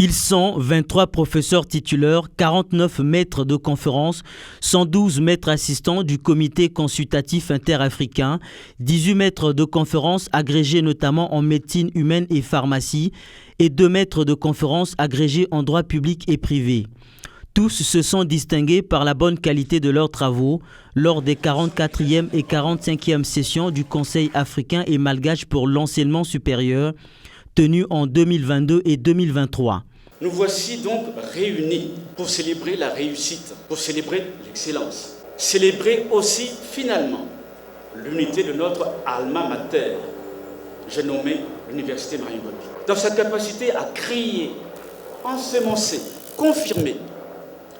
Ils sont 23 professeurs titulaires, 49 maîtres de conférences, 112 maîtres assistants du comité consultatif interafricain, 18 maîtres de conférences agrégés notamment en médecine humaine et pharmacie et 2 maîtres de conférences agrégés en droit public et privé. Tous se sont distingués par la bonne qualité de leurs travaux lors des 44e et 45e sessions du Conseil africain et malgache pour l'enseignement supérieur tenues en 2022 et 2023. Nous voici donc réunis pour célébrer la réussite, pour célébrer l'excellence, célébrer aussi finalement l'unité de notre alma mater, j'ai nommé l'Université Marion Ngouabi, dans sa capacité à créer, ensemencer, confirmer,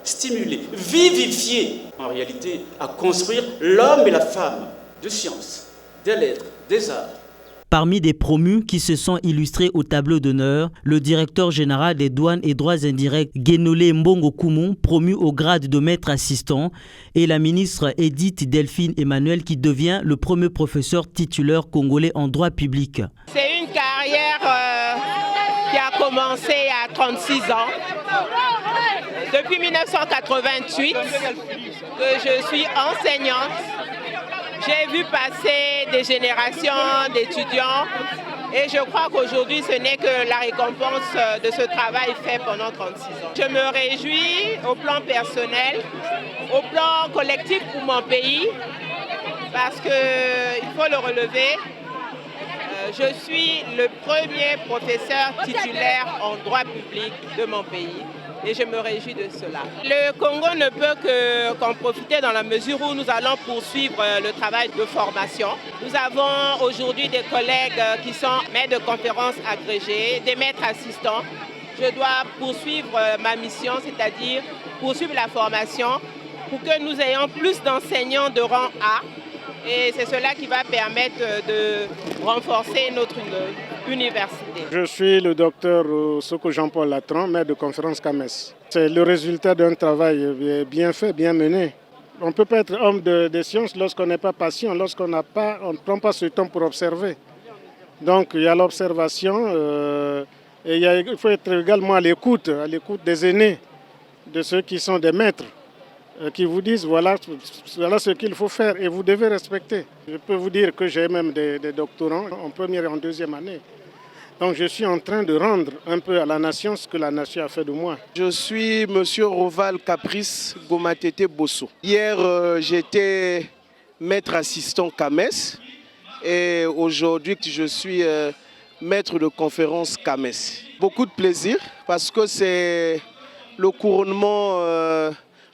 stimuler, vivifier, en réalité à construire l'homme et la femme de sciences, des lettres, des arts. Parmi des promus qui se sont illustrés au tableau d'honneur, le directeur général des douanes et droits indirects, Guénolé Mbongo Koumou, promu au grade de maître assistant, et la ministre Edith Delphine Emmanuel qui devient le premier professeur titulaire congolais en droit public. C'est une carrière qui a commencé à 36 ans. Depuis 1988 que je suis enseignante. J'ai vu passer des générations d'étudiants et je crois qu'aujourd'hui ce n'est que la récompense de ce travail fait pendant 36 ans. Je me réjouis au plan personnel, au plan collectif pour mon pays parce qu'il faut le relever. Je suis le premier professeur titulaire en droit public de mon pays. Et je me réjouis de cela. Le Congo ne peut qu'en profiter dans la mesure où nous allons poursuivre le travail de formation. Nous avons aujourd'hui des collègues qui sont maîtres de conférences agrégés, des maîtres assistants. Je dois poursuivre ma mission, c'est-à-dire poursuivre la formation pour que nous ayons plus d'enseignants de rang A. Et c'est cela qui va permettre de renforcer notre université. Je suis le docteur Soko Jean-Paul Latran, maître de conférence CAMES. C'est le résultat d'un travail bien fait, bien mené. On ne peut pas être homme de sciences lorsqu'on n'est pas patient, lorsqu'on ne prend pas ce temps pour observer. Donc il y a l'observation et il faut être également à l'écoute des aînés, de ceux qui sont des maîtres, qui vous disent voilà ce qu'il faut faire et vous devez respecter. Je peux vous dire que j'ai même des doctorants en première et en deuxième année. Donc je suis en train de rendre un peu à la nation ce que la nation a fait de moi. Je suis M. Roval Caprice Gomatete Bosso. Hier, j'étais maître assistant CAMES et aujourd'hui, je suis maître de conférence CAMES. Beaucoup de plaisir parce que c'est le couronnement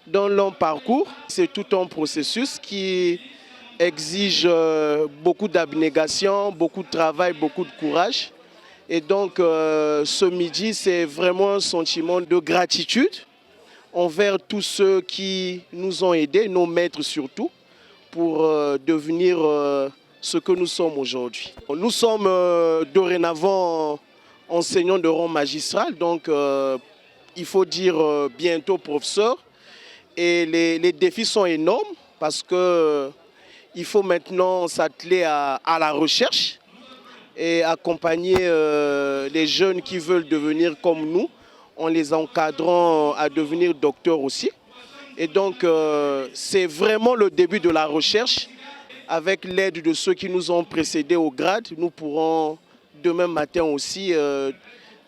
d'un long parcours. C'est tout un processus qui exige beaucoup d'abnégation, beaucoup de travail, beaucoup de courage. Et donc ce midi, c'est vraiment un sentiment de gratitude envers tous ceux qui nous ont aidés, nos maîtres surtout, pour devenir ce que nous sommes aujourd'hui. Nous sommes dorénavant enseignants de rang magistral, donc il faut dire bientôt professeurs. Et les défis sont énormes parce qu'il faut maintenant s'atteler à la recherche et accompagner les jeunes qui veulent devenir comme nous, en les encadrant à devenir docteurs aussi. Et donc, c'est vraiment le début de la recherche. Avec l'aide de ceux qui nous ont précédés au grade, nous pourrons demain matin aussi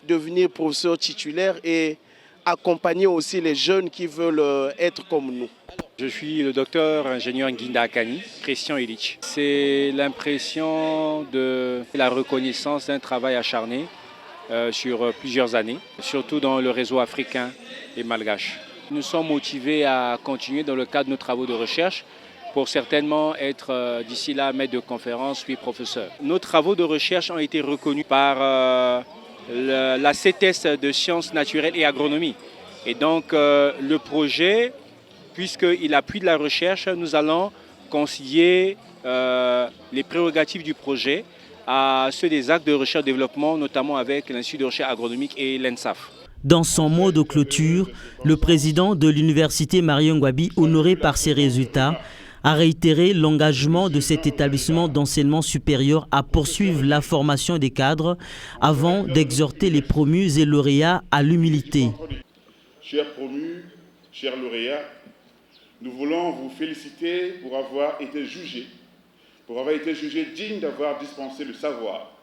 devenir professeurs titulaires et accompagner aussi les jeunes qui veulent être comme nous. Je suis le docteur ingénieur Nguinda Akani, Christian Illich. C'est l'impression de la reconnaissance d'un travail acharné sur plusieurs années, surtout dans le réseau africain et malgache. Nous sommes motivés à continuer dans le cadre de nos travaux de recherche pour certainement être d'ici là maître de conférence puis professeur. Nos travaux de recherche ont été reconnus par la CETES de sciences naturelles et agronomie. Et donc le projet, puisqu'il appuie de la recherche, nous allons concilier les prérogatives du projet à ceux des actes de recherche-développement, notamment avec l'Institut de recherche agronomique et l'ENSAF. Dans son mot de clôture, le président de l'Université Marion Ngouabi, honoré par ses résultats, a réitéré l'engagement de cet établissement d'enseignement supérieur à poursuivre la formation des cadres avant d'exhorter les promus et lauréats à l'humilité. Chers promus, chers lauréats, nous voulons vous féliciter pour avoir été jugés dignes d'avoir dispensé le savoir.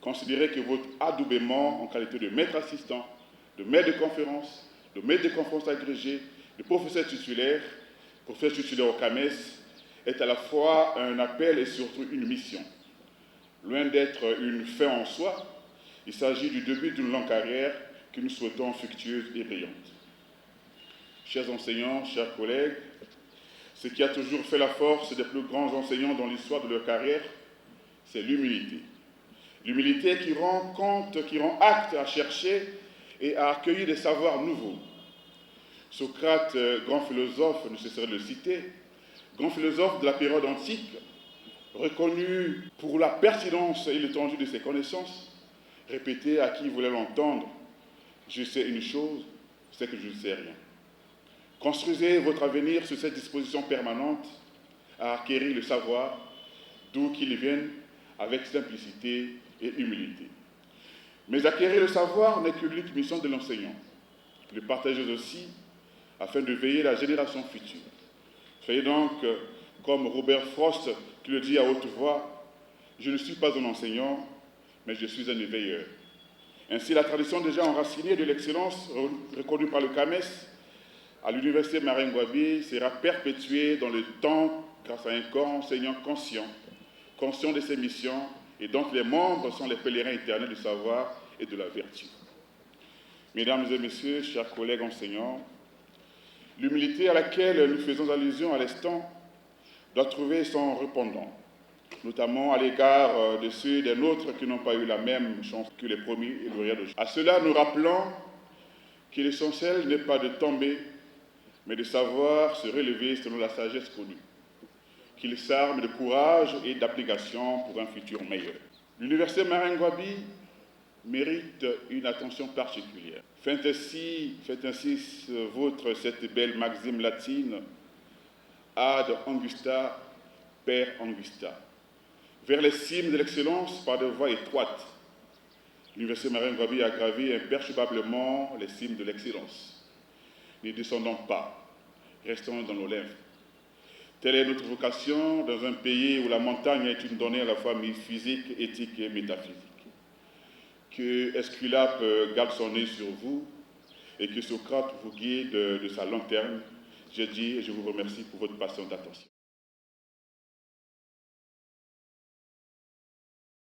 Considérez que votre adoubement en qualité de maître assistant, de maître de conférence agrégé, de professeur titulaire au CAMES, est à la fois un appel et surtout une mission. Loin d'être une fin en soi, il s'agit du début d'une longue carrière que nous souhaitons fructueuse et brillante. Chers enseignants, chers collègues, ce qui a toujours fait la force des plus grands enseignants dans l'histoire de leur carrière, c'est l'humilité. L'humilité qui rend compte, qui rend acte à chercher et à accueillir des savoirs nouveaux. Socrate, grand philosophe, ne cesserait de le citer, grand philosophe de la période antique, reconnu pour la pertinence et l'étendue de ses connaissances, répétait à qui voulait l'entendre, « Je sais une chose, c'est que je ne sais rien ». Construisez votre avenir sur cette disposition permanente à acquérir le savoir, d'où qu'il vienne, avec simplicité et humilité. Mais acquérir le savoir n'est que l'unique mission de l'enseignant. Le partager aussi, afin de veiller la génération future. Soyez donc, comme Robert Frost qui le dit à haute voix, « Je ne suis pas un enseignant, mais je suis un éveilleur ». Ainsi, la tradition déjà enracinée de l'excellence reconnue par le CAMES à l'université Marengwabi sera perpétuée dans le temps grâce à un corps enseignant conscient de ses missions et dont les membres sont les pèlerins éternels du savoir et de la vertu. Mesdames et messieurs, chers collègues enseignants, l'humilité à laquelle nous faisons allusion à l'instant doit trouver son répondant, notamment à l'égard de ceux des nôtres qui n'ont pas eu la même chance que les promis et lauréats d'aujourd'hui. À cela, nous rappelons que l'essentiel n'est pas de tomber, mais de savoir se relever selon la sagesse connue, qu'il s'arme de courage et d'application pour un futur meilleur. L'université Marengwabi mérite une attention particulière. Faites ainsi cette belle maxime latine, ad angusta per angusta, vers les cimes de l'excellence par des voies étroites. L'université Marengwabi a gravi imperturbablement les cimes de l'excellence. Ne descendons pas, restons dans l'Olympe. Telle est notre vocation dans un pays où la montagne est une donnée à la fois physique, éthique et métaphysique. Que Esculape garde son nez sur vous et que Socrate vous guide de sa lanterne. Je dis et je vous remercie pour votre patiente attention.